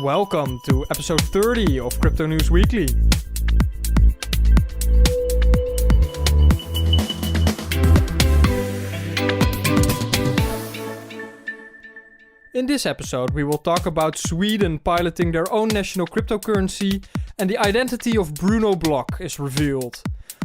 Welcome to episode 30 of Crypto News Weekly. In this episode, we will talk about Sweden piloting their own national cryptocurrency, and the identity of Bruno Block is revealed.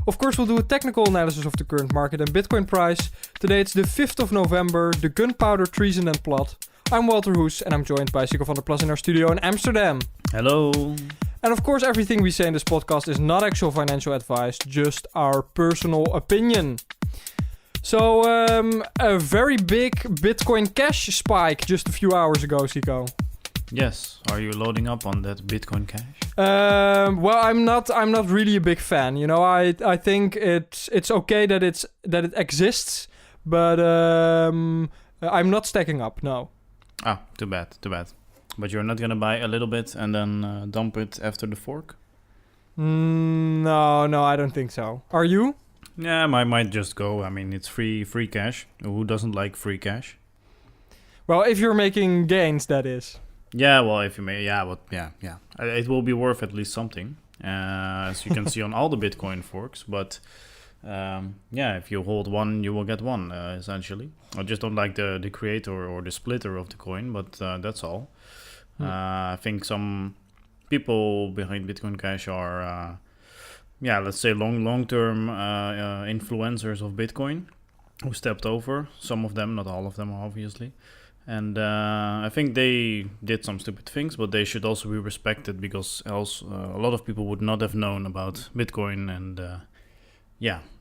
Of course, we'll do a technical analysis of the current market and Bitcoin price. Today it's the 5th of November, the gunpowder treason and plot. I'm Walter and I'm joined by Sico van der Plas in our studio in Amsterdam. Hello. And of course, everything we say in this podcast is not actual financial advice, just our personal opinion. So, a very big Bitcoin Cash spike just a few hours ago, Sico. Yes. Are you loading up on that Bitcoin Cash? Well, I'm not really a big fan. You know, I think it's okay that it exists, but I'm not stacking up. No. Ah, too bad. But you're not gonna buy a little bit and then dump it after the fork? No, I don't think so. Are you? Yeah, I might just go. I mean, it's free cash. Who doesn't like free cash? Well, if you're making gains, that is. Yeah, well, if you may, yeah, but yeah. It will be worth at least something, as you can see on all the Bitcoin forks. But if you hold one, you will get one, essentially. I just don't like the creator or the splitter of the coin, but that's all. I think some people behind Bitcoin Cash are, let's say long-term influencers of Bitcoin who stepped over. Some of them, not all of them, obviously. And I think they did some stupid things, but they should also be respected because else a lot of people would not have known about Bitcoin. And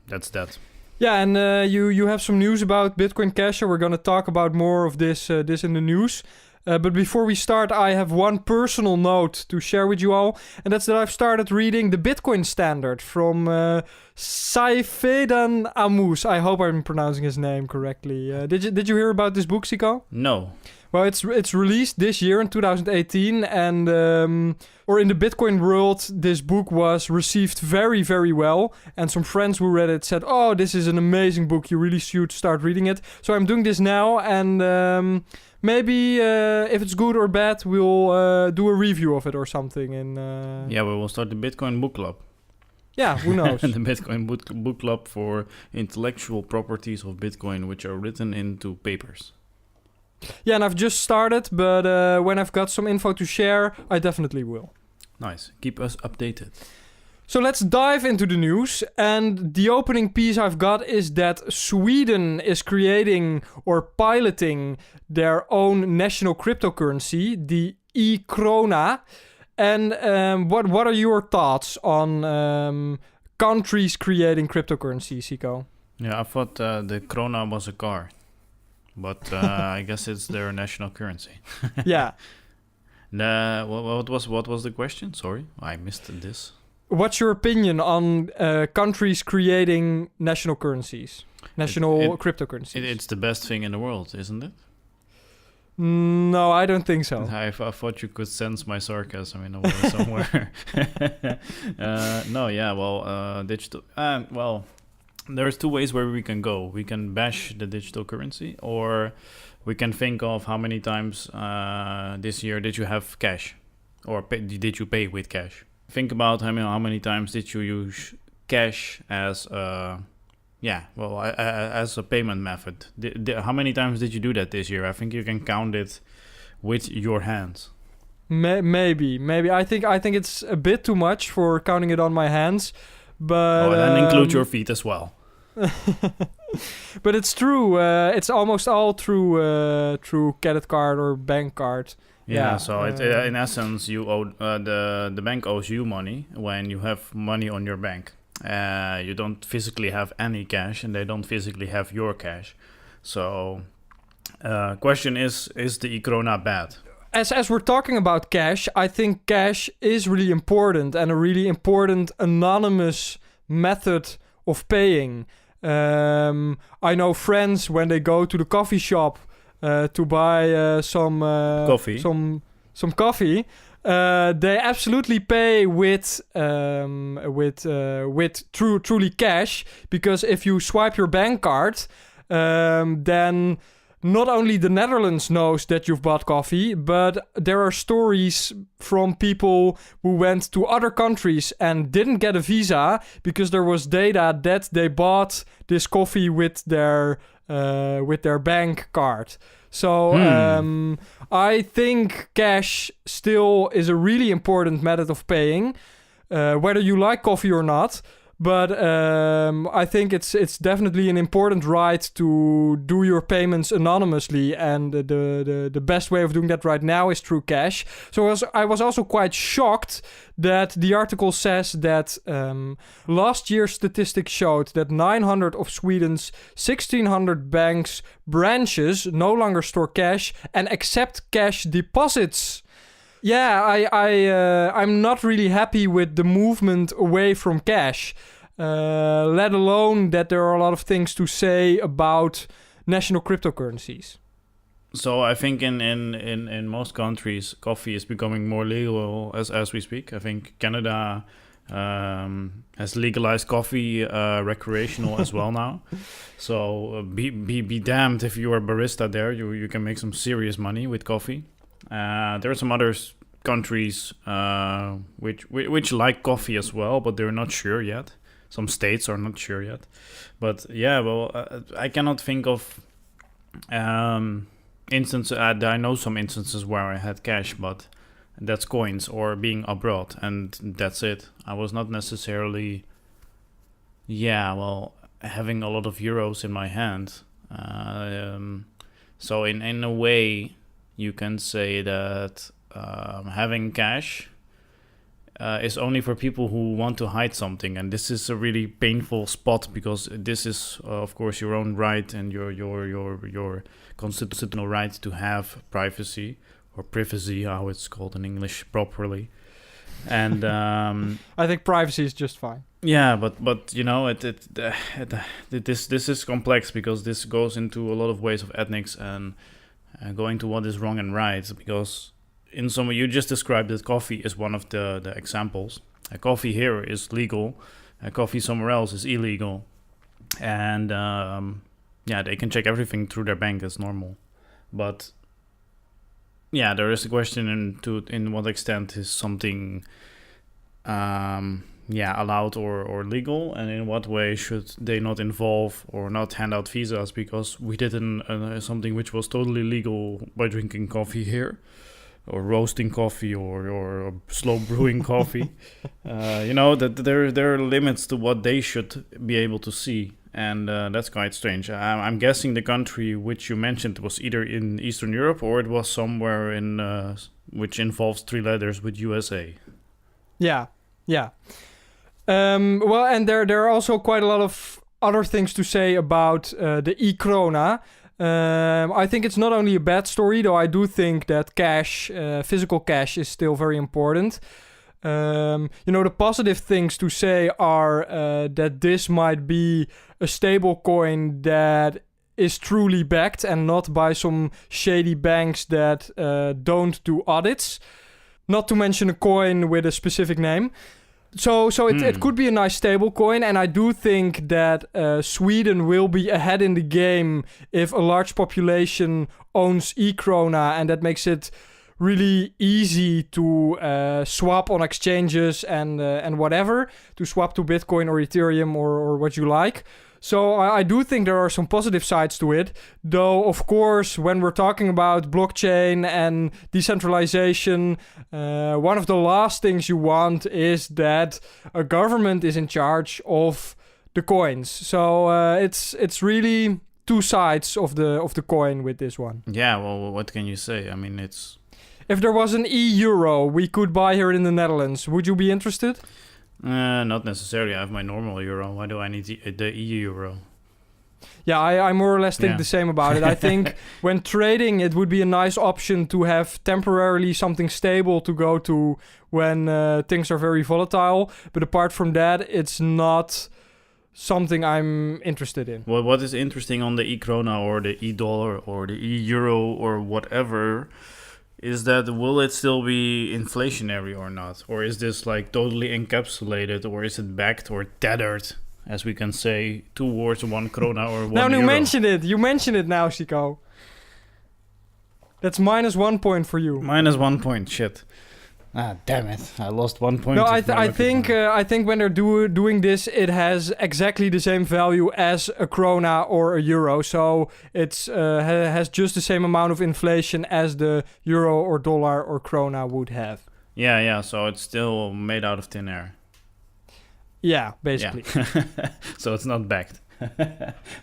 that's that. Yeah, and you have some news about Bitcoin Cash, and we're going to talk about more of this in the news. But before we start, I have one personal note to share with you all, and that's that I've started reading the Bitcoin Standard from Saifedan Ammous. I hope I'm pronouncing his name correctly. Did you hear about this book, Sico? No. Well, it's released this year in 2018, and or in the Bitcoin world, this book was received very, very well. And some friends who read it said, "Oh, this is an amazing book. You really should start reading it." So I'm doing this now, and maybe if it's good or bad, we'll do a review of it or something. We will start the Bitcoin Book Club. Yeah, who knows? The Bitcoin book Club for intellectual properties of Bitcoin, which are written into papers. Yeah, and I've just started, but when I've got some info to share, I definitely will. Nice. Keep us updated. So let's dive into the news. And the opening piece I've got is that Sweden is creating or piloting their own national cryptocurrency, the e-Krona. And what are your thoughts on countries creating cryptocurrency, Sico? Yeah, I thought the krona was a car. But I guess it's their national currency. Yeah. What was the question? Sorry, I missed this. What's your opinion on countries creating national currencies, cryptocurrencies? It's the best thing in the world, isn't it? No, I don't think so. I thought you could sense my sarcasm in a way somewhere. Digital. There's two ways where we can go. We can bash the digital currency, or we can think of how many times this year did you have cash, or did you pay with cash. Think about how many times did you use cash as as a payment method. How many times did you do that this year? I think you can count it with your hands. Maybe. I think it's a bit too much for counting it on my hands. But then include your feet as well. But it's true. It's almost all through credit card or bank card. Yeah. So in essence, you owe the bank owes you money when you have money on your bank. You don't physically have any cash, and they don't physically have your cash. So, question is the e-Krona bad? As we're talking about cash, I think cash is really important and a really important anonymous method of paying. I know friends when they go to the coffee shop to buy some coffee. They absolutely pay with truly cash, because if you swipe your bank card, then not only the Netherlands knows that you've bought coffee, but there are stories from people who went to other countries and didn't get a visa because there was data that they bought this coffee with their bank card. So I think cash still is a really important method of paying, whether you like coffee or not. But I think it's definitely an important right to do your payments anonymously, and the best way of doing that right now is through cash. So I was also quite shocked that the article says that last year's statistics showed that 900 of Sweden's 1,600 banks branches no longer store cash and accept cash deposits. Yeah, I'm not really happy with the movement away from cash, let alone that there are a lot of things to say about national cryptocurrencies. So I think in most countries, coffee is becoming more legal as we speak. I think Canada has legalized coffee recreational as well now. So be damned if you are a barista there. You can make some serious money with coffee. There are some other countries which like coffee as well, but they're not sure yet. Some states are not sure yet. But yeah, well, I cannot think of instances. I know some instances where I had cash, but that's coins or being abroad, and that's it. I was not necessarily, having a lot of euros in my hand. So in a way, you can say that having cash is only for people who want to hide something, and this is a really painful spot because this is, of course, your own right and your constitutional right to have privacy or privacy, how it's called in English properly. And I think privacy is just fine. Yeah, but you know, this is complex because this goes into a lot of ways of ethics and going to what is wrong and right, because in some way you just described that coffee is one of the examples. Coffee here is legal, coffee somewhere else is illegal, and they can check everything through their bank as normal. But yeah, there is a question in what extent is something allowed or legal, and in what way should they not involve or not hand out visas because we did something which was totally legal by drinking coffee here, or roasting coffee or slow brewing coffee. That there are limits to what they should be able to see, and that's quite strange. I'm guessing the country which you mentioned was either in Eastern Europe or it was somewhere in which involves 3 letters with USA. Yeah. Well, and there are also quite a lot of other things to say about the e-Krona. I think it's not only a bad story, though I do think that cash, physical cash, is still very important. The positive things to say are that this might be a stable coin that is truly backed and not by some shady banks that don't do audits. Not to mention a coin with a specific name. So it could be a nice stable coin, and I do think that Sweden will be ahead in the game if a large population owns e-Krona, and that makes it really easy to swap on exchanges and whatever, to swap to Bitcoin or Ethereum or what you like. So I do think there are some positive sides to it, though, of course, when we're talking about blockchain and decentralization, one of the last things you want is that a government is in charge of the coins. So it's really 2 sides of the coin with this one. Yeah, well, what can you say? I mean, it's... If there was an e-euro we could buy here in the Netherlands, would you be interested? Not necessarily. I have my normal euro. Why do I need the e-euro? Yeah, I more or less think the same about it. I think when trading, it would be a nice option to have temporarily something stable to go to when things are very volatile. But apart from that, it's not something I'm interested in. Well, what is interesting on the e-Krona or the e-dollar or the e-euro or whatever is that will it still be inflationary or not? Or is this like totally encapsulated, or is it backed or tethered, as we can say, towards 1 krona or 1 now euro? You mentioned it now, Sico. That's -1 point for you. -1 point. Shit. Ah, damn it! I lost 1 point. No, I think when they're doing this, it has exactly the same value as a krona or a euro. So it's has just the same amount of inflation as the euro or dollar or krona would have. Yeah. So it's still made out of thin air. Yeah, basically. Yeah. So it's not backed.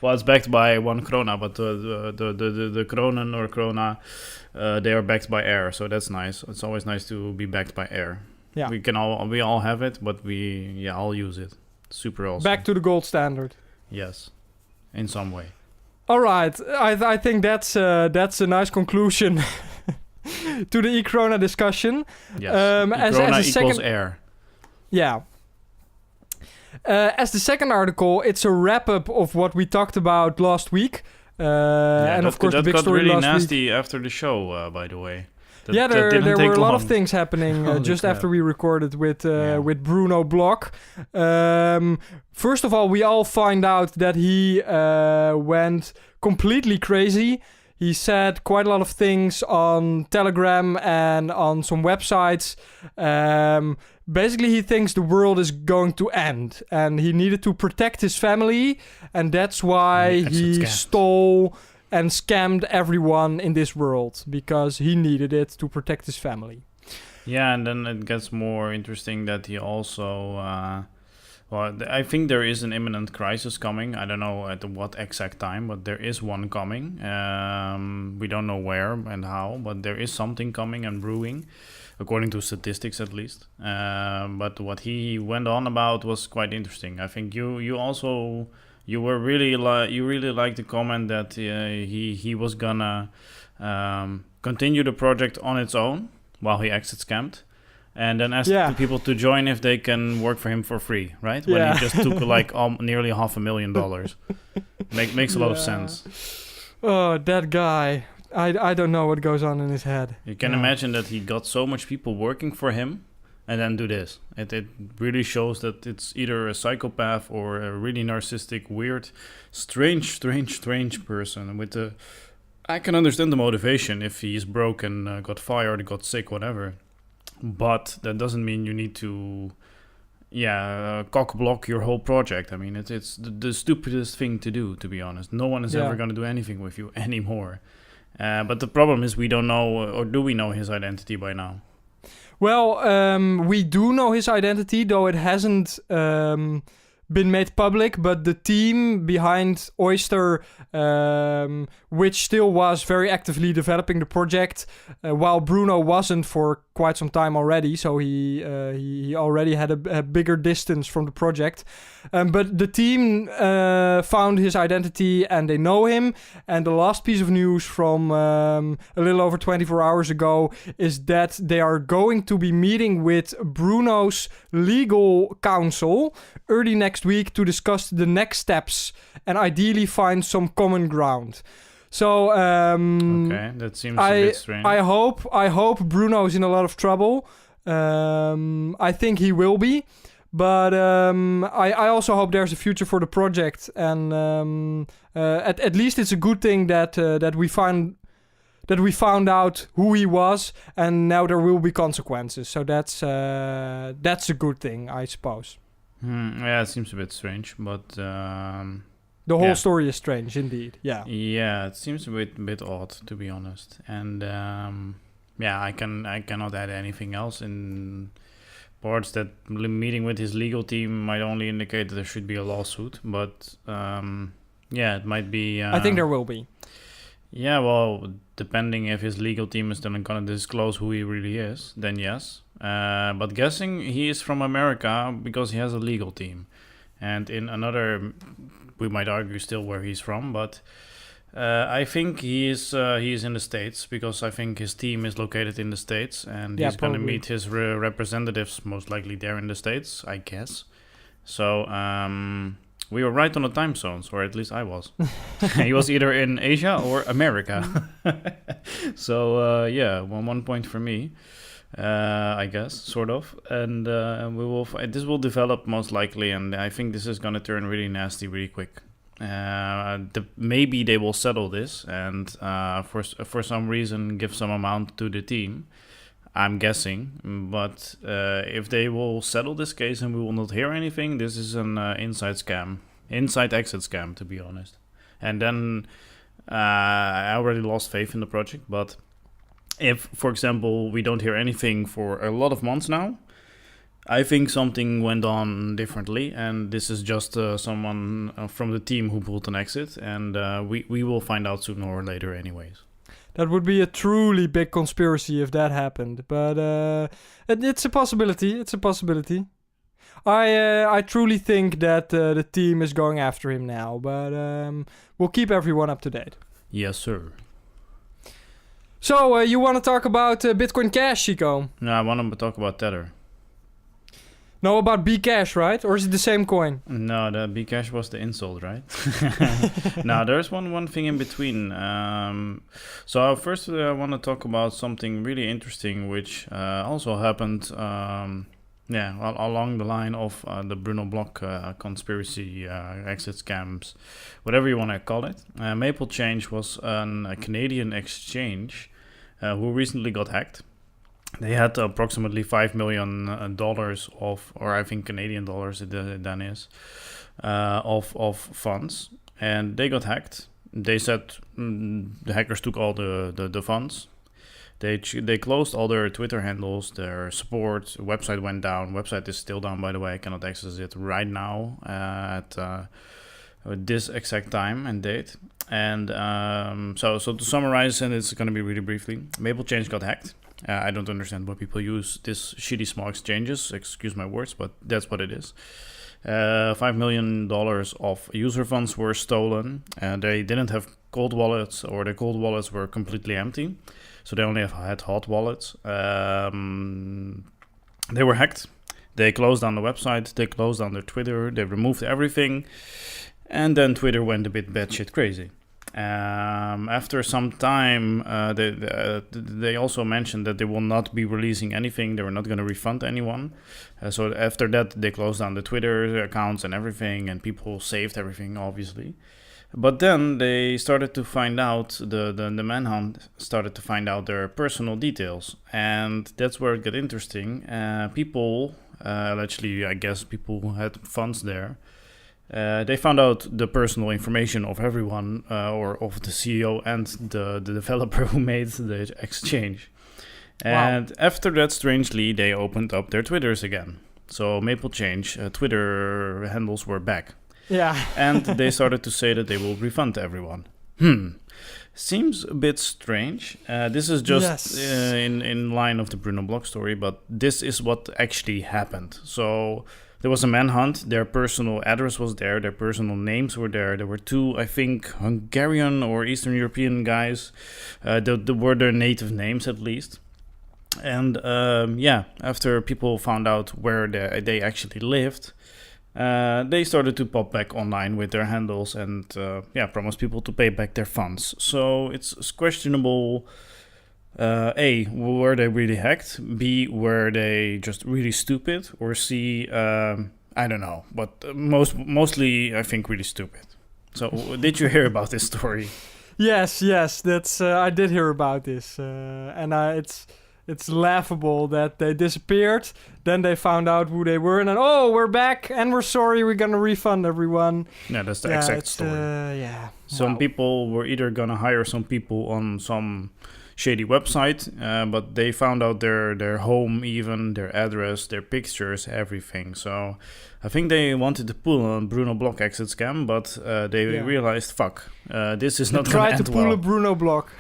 Well, it's backed by 1 krona, but the kronen or krona, they are backed by air, so that's nice. It's always nice to be backed by air. Yeah, we all have it, but I'll use it. Super awesome. Back to the gold standard. Yes, in some way. All right, I think that's a nice conclusion to the e-Krona discussion. Yes, e-Krona as equals air. Yeah. As the second article, it's a wrap-up of what we talked about last week. And of course, the big story really last nasty week. After the show, by the way. There were a lot of things happening just after we recorded with Bruno Block. First of all, we all find out that he went completely crazy. He said quite a lot of things on Telegram and on some websites. Basically, he thinks the world is going to end, and he needed to protect his family, and that's why he stole and scammed everyone in this world, because he needed it to protect his family. Yeah, and then it gets more interesting that he also... I think there is an imminent crisis coming. I don't know at what exact time, but there is one coming. We don't know where and how, but there is something coming and brewing, according to statistics at least. But what he went on about was quite interesting. I think you really liked the comment that he was gonna continue the project on its own while he exit scammed. And then asked the people to join if they can work for him for free, right? When he just took nearly $500,000. Makes a lot of sense. Oh, that guy. I don't know what goes on in his head. You can imagine that he got so much people working for him and then do this. It really shows that it's either a psychopath or a really narcissistic, weird, strange person. I can understand the motivation if he's broke and got fired, got sick, whatever. But that doesn't mean you need to, cock block your whole project. I mean, it's the stupidest thing to do, to be honest. No one is ever going to do anything with you anymore. But the problem is we don't know, or do we know his identity by now? Well, we do know his identity, though it hasn't been made public, but the team behind Oyster, which still was very actively developing the project, while Bruno wasn't for quite some time already, so he already had a bigger distance from the project. But the team found his identity and they know him. And the last piece of news from a little over 24 hours ago is that they are going to be meeting with Bruno's legal counsel early next week to discuss the next steps and ideally find some common ground. So okay, that seems a bit strange. I hope Bruno's in a lot of trouble. I think he will be, but I also hope there's a future for the project. And at least it's a good thing that we found out who he was, and now there will be consequences. So that's a good thing, I suppose. Yeah, it seems a bit strange, but the whole story is strange, indeed. Yeah. Yeah, it seems a bit odd, to be honest. And I cannot add anything else in parts that meeting with his legal team might only indicate that there should be a lawsuit. But it might be. I think there will be. Yeah, well, depending if his legal team is then going to disclose who he really is, then yes. But guessing he is from America because he has a legal team. And in another, we might argue still where he's from, but I think he is in the States because I think his team is located in the States and he's going to meet his representatives most likely there in the States, I guess. So we were right on the time zones, or at least I was. He was either in Asia or America. So 1 point for me. I guess, sort of, and we will. This will develop most likely, and I think this is gonna turn really nasty really quick. Maybe they will settle this and for some reason give some amount to the team. I'm guessing, but if they will settle this case and we will not hear anything, this is an inside exit scam, to be honest. And then I already lost faith in the project. But if, for example, we don't hear anything for a lot of months now, I think something went on differently, and this is just someone from the team who pulled an exit, and we will find out sooner or later anyways. That would be a truly big conspiracy if that happened, but it's a possibility. It's a possibility. I truly think that the team is going after him now, but we'll keep everyone up to date. Yes, sir. So you want to talk about Bitcoin Cash, Sico? No, I want to talk about Tether. No, about Bcash, right? Or is it the same coin? No, the Bcash was the insult, right? No, there's one thing in between. So first I want to talk about something really interesting, which also happened along the line of the Bruno Block conspiracy, exit scams, whatever you want to call it. Maple Change was a Canadian exchange who recently got hacked. They had approximately $5 million of, or I think Canadian dollars it then is, of funds, and they got hacked. They said the hackers took all the funds. They closed all their Twitter handles, their support website went down. Website is still down, by the way. I cannot access it right now at this exact time and date. And so to summarize, and it's going to be really briefly, Maple Change got hacked. I don't understand why people use this shitty small exchanges. Excuse my words, but that's what it is. $5 million of user funds were stolen. They didn't have cold wallets, or the cold wallets were completely empty. So they only had hot wallets. They were hacked. They closed down the website. They closed down their Twitter. They removed everything. And then Twitter went a bit batshit crazy. After some time, they also mentioned that they will not be releasing anything. They were not going to refund anyone. So after that, they closed down the Twitter accounts and everything, and people saved everything, obviously. But then they started to find out, the manhunt started to find out their personal details. And that's where it got interesting. People, actually, I guess people who had funds there, they found out the personal information of everyone, or of the CEO and the developer who made the exchange. And after that, strangely, they opened up their Twitters again. So Maple Change, Twitter handles were back. Yeah. And they started to say that they will refund everyone. Seems a bit strange. This is just in line of the Bruno Block story, but this is what actually happened. So there was a manhunt. Their personal address was there. Their personal names were there. There were two, I think, Hungarian or Eastern European guys. They were their native names, at least. And after people found out where they actually lived, they started to pop back online with their handles and promised people to pay back their funds. So it's questionable. A, were they really hacked? B, were they just really stupid? Or C, I don't know. But mostly, I think, really stupid. So did you hear about this story? Yes, that's I did hear about this, and it's laughable that they disappeared. Then they found out who they were, and then we're back, and we're sorry, we're gonna refund everyone. Yeah, that's the exact story. Some people were either gonna hire some people on some shady website, but they found out their home, even their address, their pictures, everything. So I think they wanted to pull a Bruno Block exit scam, but they realized, fuck, this is not going to end well. They tried to pull a Bruno Block.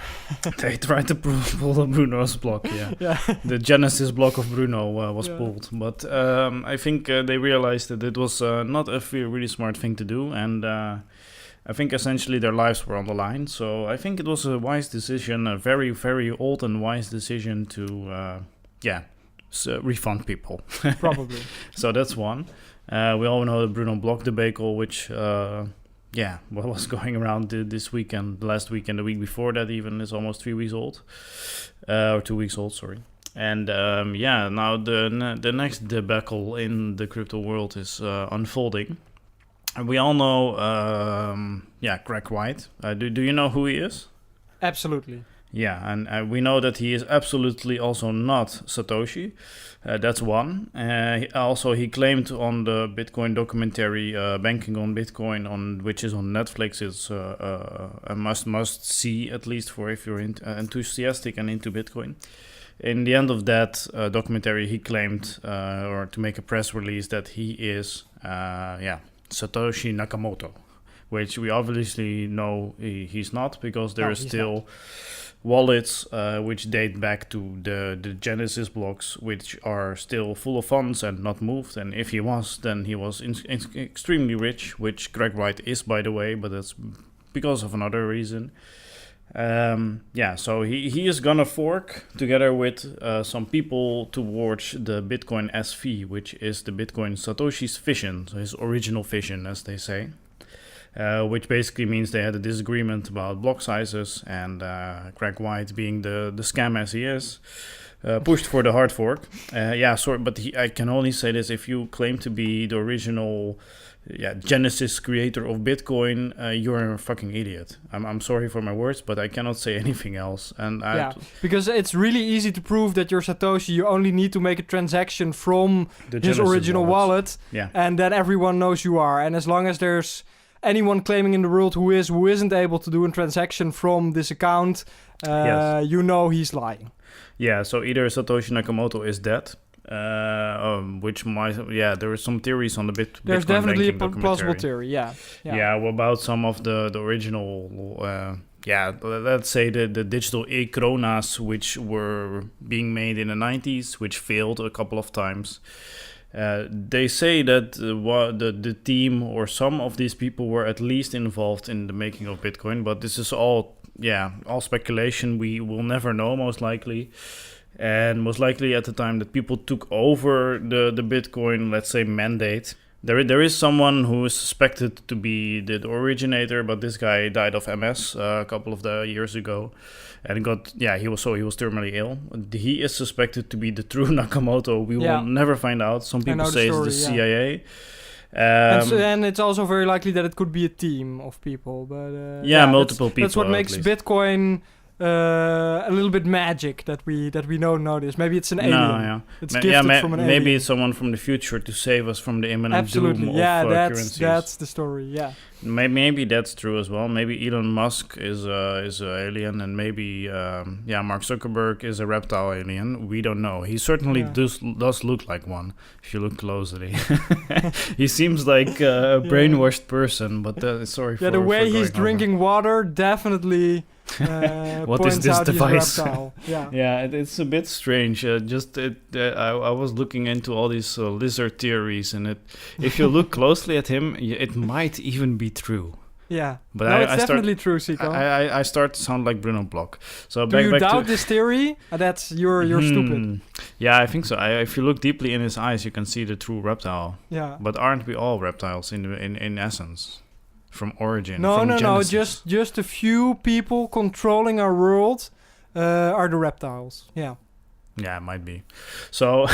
They tried to pull a Bruno's block, yeah. The Genesis block of Bruno was pulled. But I think they realized that it was not a really smart thing to do, and I think essentially their lives were on the line. So I think it was a wise decision, a very, very old and wise decision to, refund people. Probably. So that's one. We all know the Bruno Block debacle, which, what was going around this weekend, last weekend, the week before that even, is almost 3 weeks old. Or 2 weeks old, sorry. And now the next debacle in the crypto world is unfolding. we all know, Greg White. Do you know who he is? Absolutely. Yeah, and we know that he is absolutely also not Satoshi. That's one. He claimed on the Bitcoin documentary, Banking on Bitcoin, which is on Netflix. It's a must see, at least for if you're enthusiastic and into Bitcoin. In the end of that documentary, he claimed, or to make a press release, that he is, Satoshi Nakamoto, which we obviously know he's not, because there is still wallets which date back to the Genesis blocks, which are still full of funds and not moved. And if he was, then he was extremely rich, which Greg White is, by the way, but that's because of another reason. So he is gonna fork together with some people towards the Bitcoin SV, which is the Bitcoin Satoshi's vision, so his original vision, as they say. Which basically means they had a disagreement about block sizes, and Greg White, being the scam as he is, pushed for the hard fork. I can only say this: if you claim to be the original Genesis creator of Bitcoin, you're a fucking idiot. I'm sorry for my words, but I cannot say anything else. And because it's really easy to prove that you're Satoshi. You only need to make a transaction from his original wallet, and then everyone knows you are. And as long as there's anyone claiming in the world who isn't able to do a transaction from this account, you know he's lying. Yeah, so either Satoshi Nakamoto is dead, which might, there are some theories on the There's Bitcoin definitely a banking plausible documentary. theory, About some of the original, let's say the digital e-Kronas, which were being made in the 90s, which failed a couple of times. They say that the team or some of these people were at least involved in the making of Bitcoin, but this is all speculation. We will never know, most likely. And most likely at the time that people took over the Bitcoin, let's say, mandate, there is someone who is suspected to be the originator, but this guy died of MS a couple of years ago, and he was terminally ill. He is suspected to be the true Nakamoto. We will never find out. Some people say it's the CIA. And it's also very likely that it could be a team of people, but multiple people. That's what makes Bitcoin a little bit magic that we don't notice. Maybe it's an alien. It's gifted from an alien. Maybe it's someone from the future to save us from the imminent doom of currencies. That's the story. Yeah. Maybe that's true as well. Maybe Elon Musk is an alien, and maybe Mark Zuckerberg is a reptile alien. We don't know. He certainly does look like one if you look closely. He seems like a brainwashed person, but sorry for the way he's going drinking water definitely. What is this device? It's a bit strange. I was looking into all these lizard theories, and if you look closely at him, it might even be true. Yeah, but it's definitely true, Sico. I start to sound like Bruno Block. So do you doubt this theory? That's you're stupid. Yeah, I think so. If you look deeply in his eyes, you can see the true reptile. Yeah, but aren't we all reptiles in essence? From origin. No. Just a few people controlling our world are the reptiles. Yeah. Yeah, it might be. So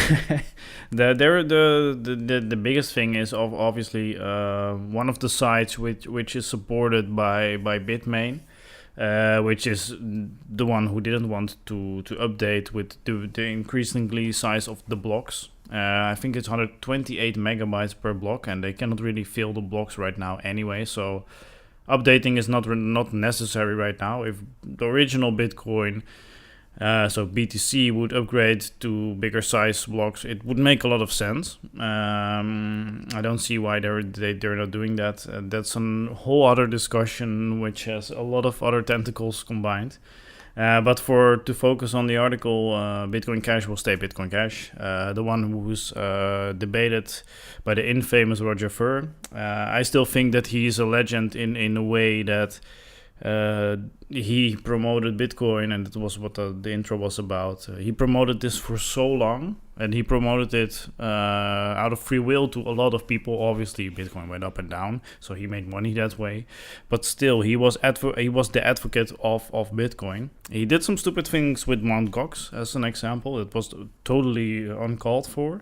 the biggest thing is obviously one of the sites which is supported by Bitmain, which is the one who didn't want to update with the increasingly size of the blocks. I think it's 128 megabytes per block, and they cannot really fill the blocks right now anyway. So updating is not necessary right now. If the original Bitcoin, so BTC, would upgrade to bigger size blocks, it would make a lot of sense. I don't see why they're not doing that. That's a whole other discussion which has a lot of other tentacles combined. But to focus on the article, Bitcoin Cash will stay Bitcoin Cash. The one who's debated by the infamous Roger Ver. I still think that he is a legend in a way that he promoted Bitcoin, and that was what the intro was about. He promoted this for so long, and he promoted it out of free will to a lot of people. Obviously, Bitcoin went up and down, so he made money that way. But still, he was the advocate of Bitcoin. He did some stupid things with Mt. Gox, as an example. It was totally uncalled for.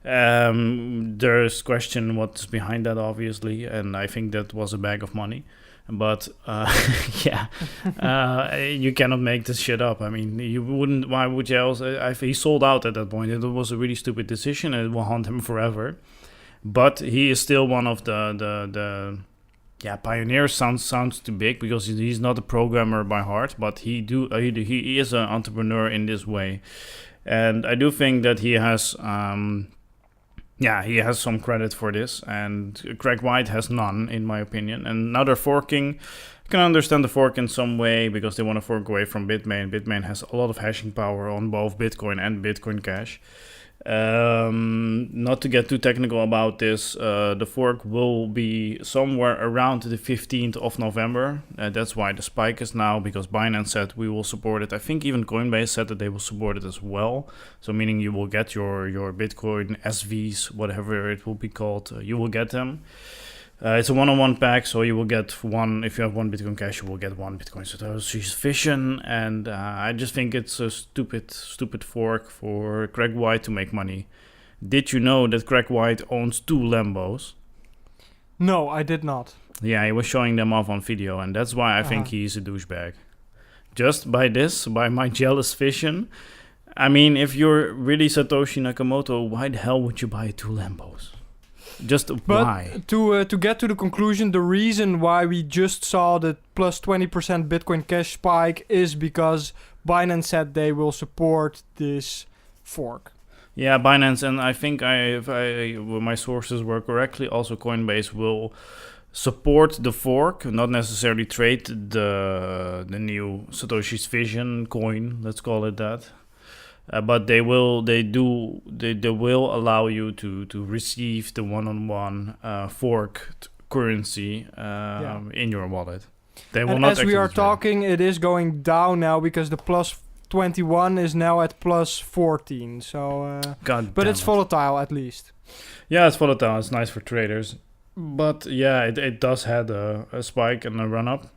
There's question what's behind that, obviously, and I think that was a bag of money. But you cannot make this shit up. I mean, you wouldn't. Why would you else? He sold out at that point. It was a really stupid decision, and it will haunt him forever. But he is still one of the pioneers. Sounds too big because he's not a programmer by heart, but he is an entrepreneur in this way, and I do think that he has. He has some credit for this, and Craig White has none, in my opinion. And now they're forking. I can understand the fork in some way because they want to fork away from Bitmain. Bitmain has a lot of hashing power on both Bitcoin and Bitcoin Cash. Not to get too technical about this, the fork will be somewhere around the 15th of November. That's why the spike is now, because Binance said we will support it. I think even Coinbase said that they will support it as well. So meaning you will get your Bitcoin SVs, whatever it will be called, you will get them. It's a one-on-one pack, so you will get one. If you have one Bitcoin Cash, you will get one Bitcoin Satoshi Vision, and I just think it's a stupid fork for Craig White to make money. Did you know that Craig White owns 2 Lambos? No, I did not. Yeah, he was showing them off on video, and that's why I think he's a douchebag. Just by my jealous vision. I mean, if you're really Satoshi Nakamoto, why the hell would you buy 2 Lambos? Why? To get to the conclusion, the reason why we just saw the plus 20% Bitcoin Cash spike is because Binance said they will support this fork. Yeah, Binance, and I think if my sources were correctly, also Coinbase will support the fork, not necessarily trade the new Satoshi's Vision coin. Let's call it that. But they will allow you to receive the one-on-one forked currency in your wallet. They will not. As we are talking, it is going down now because the plus 21 is now at plus 14. So, but it's volatile at least. Yeah, it's volatile. It's nice for traders. But yeah, it does had a spike and a run up.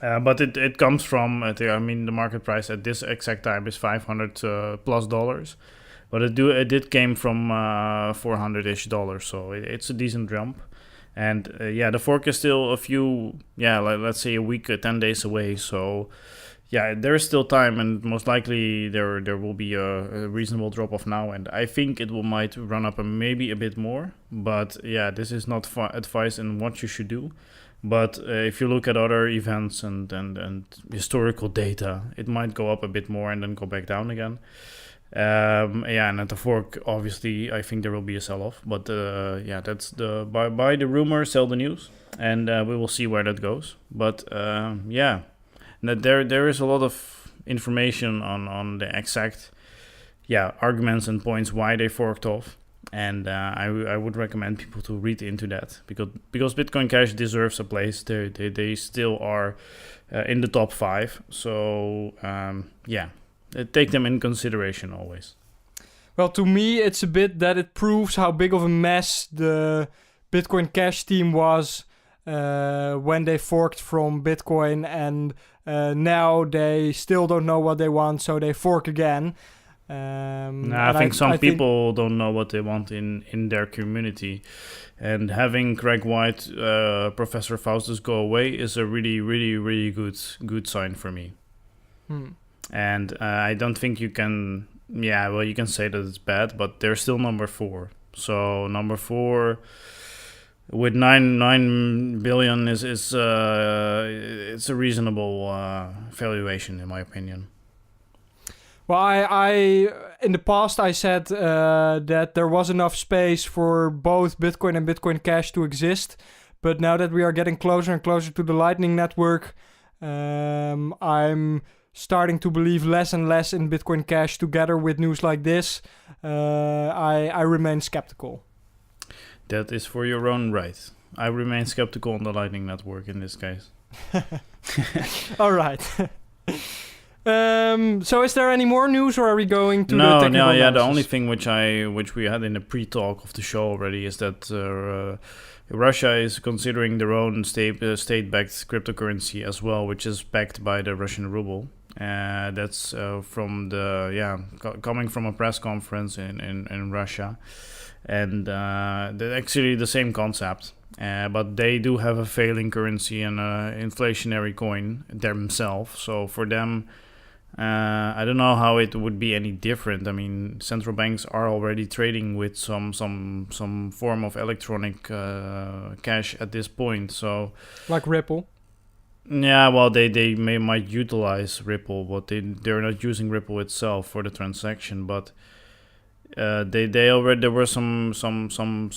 But it comes from, the market price at this exact time is $500 plus dollars. But it did came from $400-ish, so it's a decent jump. And the fork is still a few, let's say a week, 10 days away. So yeah, there is still time, and most likely there will be a reasonable drop off now. And I think might run up maybe a bit more. But yeah, this is not advice in what you should do. But if you look at other events and historical data, it might go up a bit more and then go back down again. And at the fork, obviously, I think there will be a sell-off. But that's the buy the rumor, sell the news, and we will see where that goes. But there is a lot of information on the exact arguments and points why they forked off. And I would recommend people to read into that because Bitcoin Cash deserves a place. They still are in the top 5. So take them in consideration always. Well, to me, it's a bit that it proves how big of a mess the Bitcoin Cash team was when they forked from Bitcoin, and now they still don't know what they want, so they fork again. I think some people don't know what they want in their community, and having Craig White, Professor Faustus go away is a really, really, really good sign for me. And I don't think you can. Yeah, well, you can say that it's bad, but they're still number 4. So number 4 with 9 billion is it's a reasonable valuation in my opinion. Well, I in the past I said that there was enough space for both Bitcoin and Bitcoin Cash to exist, but now that we are getting closer and closer to the Lightning Network, I'm starting to believe less and less in Bitcoin Cash. Together with news like this, I remain skeptical. That is for your own right. I remain skeptical on the Lightning Network in this case. All right. So is there any more news, or are we going to the technical analysis? The only thing which we had in the pre-talk of the show already is that Russia is considering their own state-backed cryptocurrency as well, which is backed by the Russian ruble. That's from the coming from a press conference in Russia, and they're actually the same concept. But they do have a failing currency and an inflationary coin themselves. So for them, I don't know how it would be any different. I mean, central banks are already trading with some form of electronic cash at this point. So like Ripple. Yeah, well, they might utilize Ripple, but they're not using Ripple itself for the transaction. But they already, there were some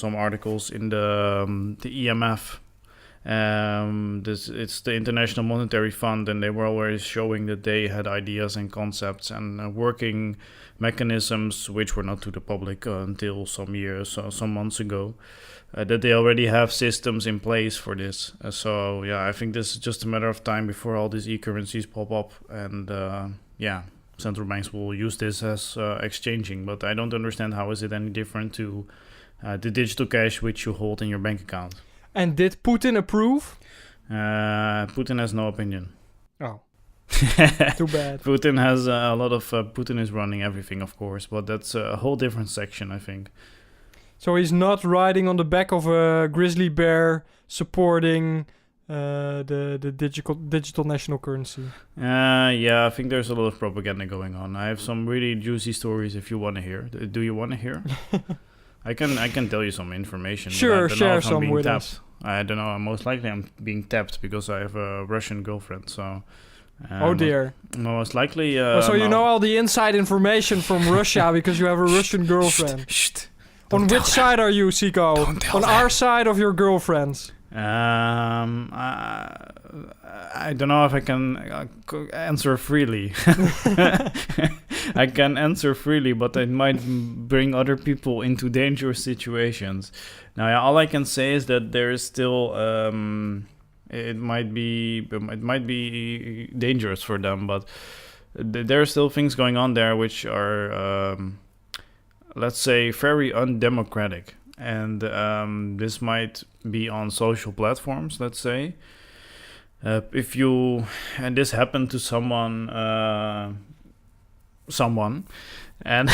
articles in the EMF. It's the International Monetary Fund, and they were always showing that they had ideas and concepts and working mechanisms which were not to the public until some months ago. That they already have systems in place for this. So I think this is just a matter of time before all these e-currencies pop up, and central banks will use this as exchanging. But I don't understand how is it any different to the digital cash which you hold in your bank account. And did Putin approve? Putin has no opinion. Oh, too bad. Putin has a lot of... Putin is running everything, of course, but that's a whole different section, I think. So he's not riding on the back of a grizzly bear supporting the digital national currency. I think there's a lot of propaganda going on. I have some really juicy stories if you want to hear. Do you want to hear? I can tell you some information. Sure, share some with us. I don't know. Most likely I'm being tapped because I have a Russian girlfriend. So. Oh dear. Most likely. So you know all the inside information from Russia because you have a Russian girlfriend. Shh. On which side are you, Sico? On our side of your girlfriends? I don't know if I can answer freely. I can answer freely, but it might bring other people into dangerous situations. Now, all I can say is that there is still it might be dangerous for them, but there are still things going on there which are let's say very undemocratic, and this might be on social platforms, let's say. If you, and this happened to someone, and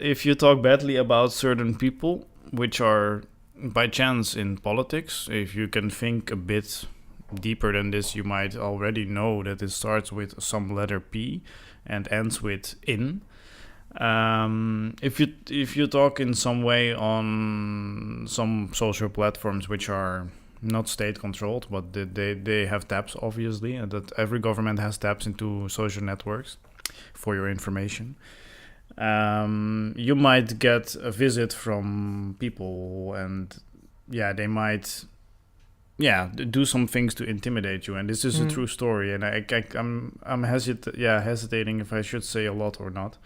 if you talk badly about certain people, which are by chance in politics, if you can think a bit deeper than this, you might already know that it starts with some letter P and ends with in. If you talk in some way on some social platforms which are not state controlled, but they have tabs, obviously, and that every government has tabs into social networks for your information. You might get a visit from people, and they might do some things to intimidate you, and this is a true story, and I'm hesitating if I should say a lot or not.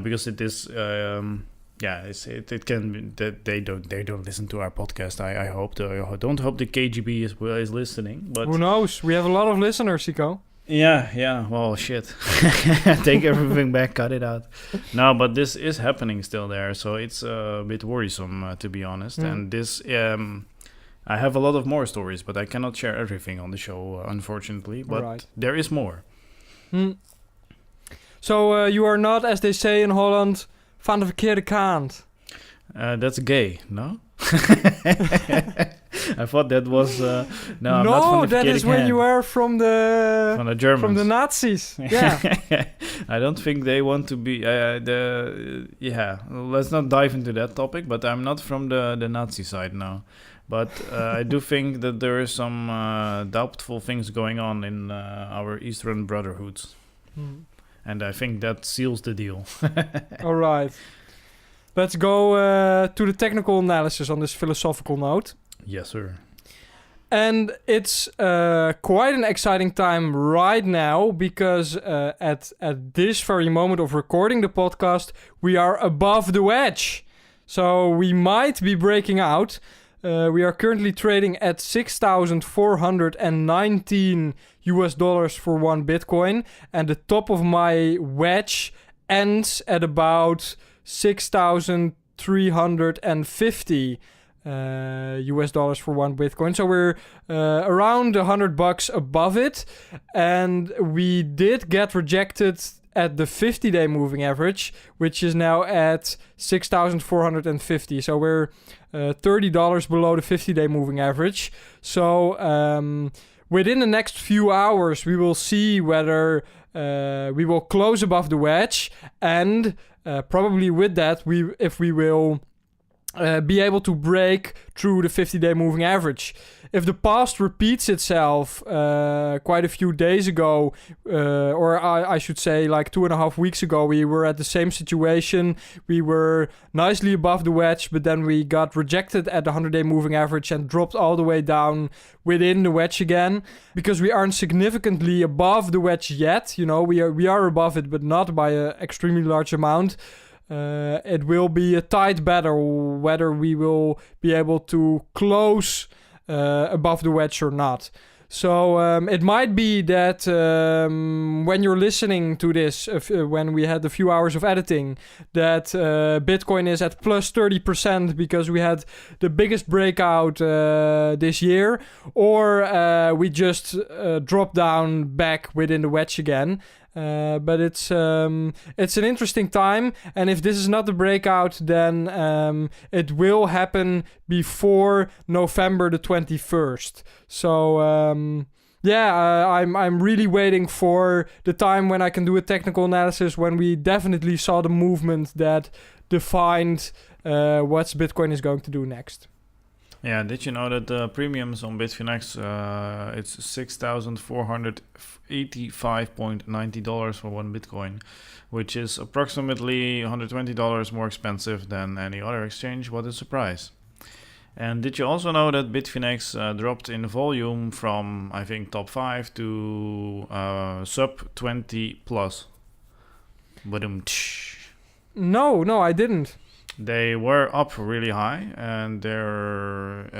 Because it is, it can be that they don't listen to our podcast. I hope. I don't hope the KGB is listening. But who knows? We have a lot of listeners, Sico. Yeah. Well, shit. Take everything back. Cut it out. No, but this is happening still there, so it's a bit worrisome, to be honest. And this, I have a lot of more stories, but I cannot share everything on the show, unfortunately. But there is more. So you are not, as they say in Holland, van de verkeerde kant. That's gay, no? I thought that was no, I'm not from the that is when hand. You are from the Germans, from the Nazis. Yeah. I don't think they want to be let's not dive into that topic, but I'm not from the Nazi side now. But I do think that there is some doubtful things going on in our Eastern brotherhoods. And I think that seals the deal. All right. Let's go to the technical analysis on this philosophical note. Yes, sir. And it's quite an exciting time right now because at this very moment of recording the podcast, we are above the wedge. So we might be breaking out. We are currently trading at $6,419 for one Bitcoin, and the top of my wedge ends at about 6,350. US dollars for one Bitcoin. So we're around $100 above it, and we did get rejected at the 50-day moving average, which is now at 6,450. So we're $30 below the 50-day moving average. So within the next few hours, we will see whether we will close above the wedge, and probably with that, if we will be able to break through the 50-day moving average. If the past repeats itself, quite a few days ago, or I should say like 2.5 weeks ago, we were at the same situation. We were nicely above the wedge, but then we got rejected at the 100-day moving average and dropped all the way down within the wedge again, because we aren't significantly above the wedge yet. You know, we are above it, but not by an extremely large amount. It will be a tight battle whether we will be able to close above the wedge or not. So it might be that when you're listening to this, when we had a few hours of editing, that Bitcoin is at plus 30% because we had the biggest breakout this year, or we just dropped down back within the wedge again. But it's an interesting time, and if this is not the breakout, then it will happen before November the 21st. So I'm really waiting for the time when I can do a technical analysis, when we definitely saw the movement that defined what Bitcoin is going to do next. Yeah, did you know that the premiums on Bitfinex, it's $6,485.90 for one Bitcoin, which is approximately $120 more expensive than any other exchange. What a surprise. And did you also know that Bitfinex dropped in volume from, I think, top 5 to sub 20 plus? No, I didn't. They were up really high, and they're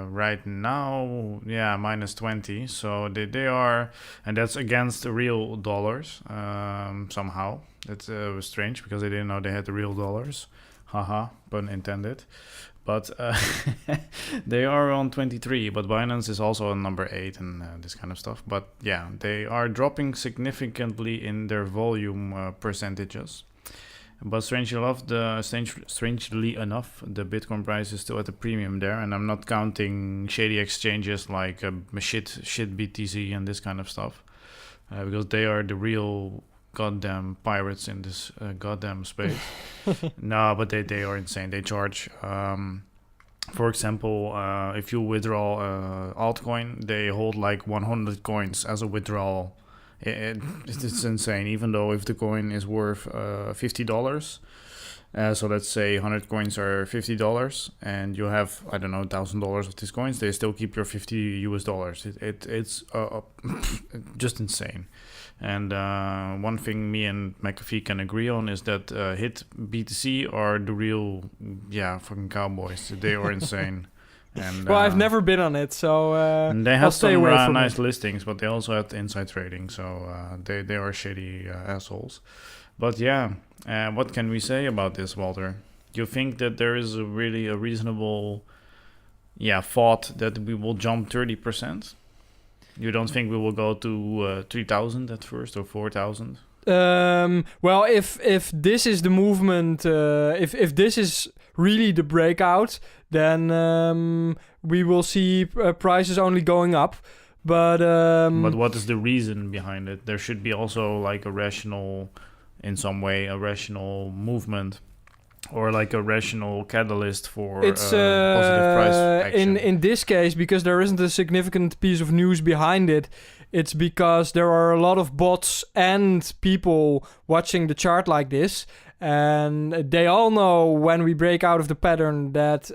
right now, minus 20. So they are, and that's against the real dollars somehow. That's was strange because I didn't know they had the real dollars. Haha, pun intended. But they are on 23, but Binance is also on number 8 and this kind of stuff. But yeah, they are dropping significantly in their volume percentages. But strangely enough, the Bitcoin price is still at a premium there, and I'm not counting shady exchanges like shit BTC and this kind of stuff, because they are the real goddamn pirates in this goddamn space. No, but they are insane. They charge, for example, if you withdraw altcoin, they hold like 100 coins as a withdrawal. It's insane, even though if the coin is worth $50, so let's say 100 coins are $50, and you have, I don't know, $1,000 of these coins, they still keep your $50 US. It's just insane. And one thing me and McAfee can agree on is that HIT BTC are the real, fucking cowboys. They are insane. And, well, I've never been on it, so and they have I'll stay away from nice it. listings, but they also have inside trading, so they are shady assholes. But yeah, what can we say about this, Walter? You think that there is really a reasonable thought that we will jump 30%? You don't think we will go to 3,000 at first or 4,000? Well, if this is the movement, if this is really the breakout, then we will see prices only going up. But what is the reason behind it? There should be also like a rational movement, or like a rational catalyst for it's positive price action. In this case, because there isn't a significant piece of news behind it, it's because there are a lot of bots and people watching the chart like this, and they all know when we break out of the pattern that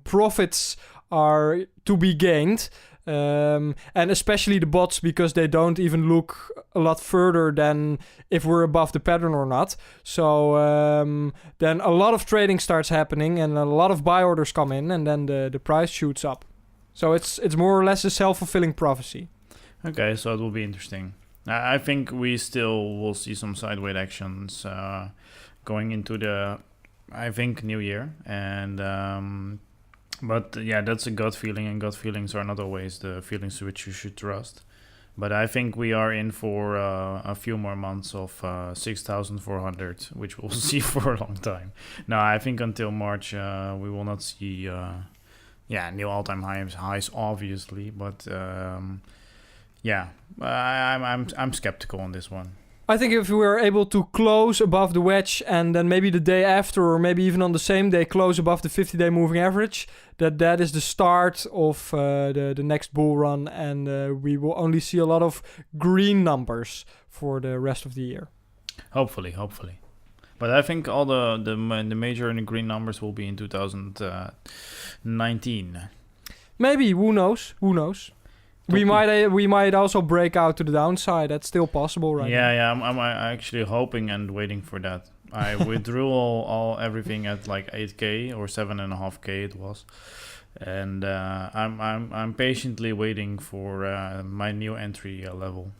profits are to be gained. And especially the bots, because they don't even look a lot further than if we're above the pattern or not. So then a lot of trading starts happening and a lot of buy orders come in, and then the price shoots up. So it's more or less a self-fulfilling prophecy. Okay, so it will be interesting. I think we still will see some sideways actions going into the, I think, new year. And But yeah, that's a gut feeling, and gut feelings are not always the feelings which you should trust. But I think we are in for a few more months of 6,400, which we'll see for a long time. No, I think until March we will not see new all-time highs, obviously. But I'm skeptical on this one. I think if we are able to close above the wedge and then maybe the day after or maybe even on the same day close above the 50-day moving average, that is the start of the next bull run, and we will only see a lot of green numbers for the rest of the year. Hopefully. But I think all the major and the green numbers will be in 2019. Maybe, who knows? We might also break out to the downside. That's still possible, right? Yeah. I'm actually hoping and waiting for that. I withdrew everything at like 8K or 7.5K it was, and I'm patiently waiting for my new entry level.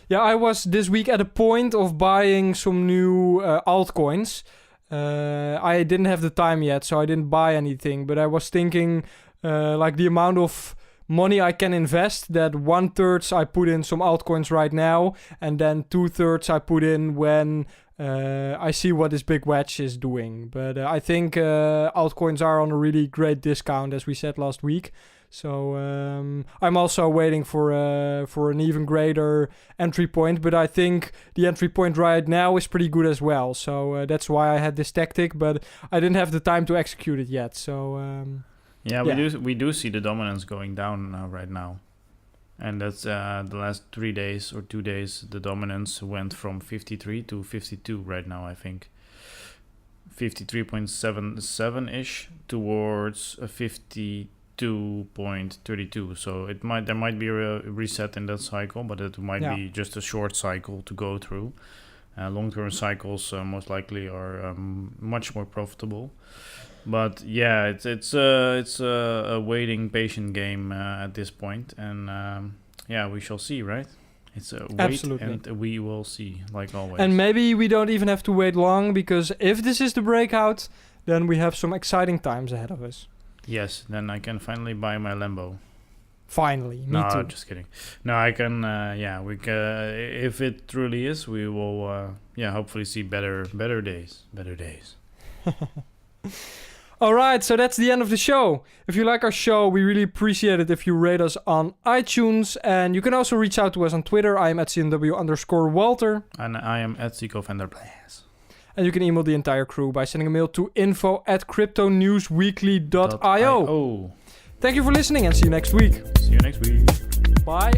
Yeah, I was this week at a point of buying some new altcoins. I didn't have the time yet, so I didn't buy anything. But I was thinking, like the amount of money I can invest, that 1/3 I put in some altcoins right now, and then 2/3 I put in when I see what this big wedge is doing. But I think altcoins are on a really great discount, as we said last week. So I'm also waiting for an even greater entry point, but I think the entry point right now is pretty good as well. So that's why I had this tactic, but I didn't have the time to execute it yet. So we do see the dominance going down right now, and that's the last 3 days or 2 days. The dominance went from 53 to 52 right now. I think 53.77 ish towards a 52.32. So there might be a reset in that cycle, but it might be just a short cycle to go through. Long-term cycles most likely are much more profitable. But yeah, it's a waiting, patient game at this point, and we shall see, right? It's a wait, Absolutely. And we will see, like always. And maybe we don't even have to wait long, because if this is the breakout, then we have some exciting times ahead of us. Yes, then I can finally buy my Lambo. Finally, me too. No, just kidding. No, I can. We can. If it truly is, we will. Hopefully see better days. Better days. All right, so that's the end of the show. If you like our show, we really appreciate it if you rate us on iTunes. And you can also reach out to us on Twitter. I am at CNW_Walter. And I am at Sico van der Blaas. And you can email the entire crew by sending a mail to info@cryptonewsweekly.io. Thank you for listening, and see you next week. See you next week. Bye.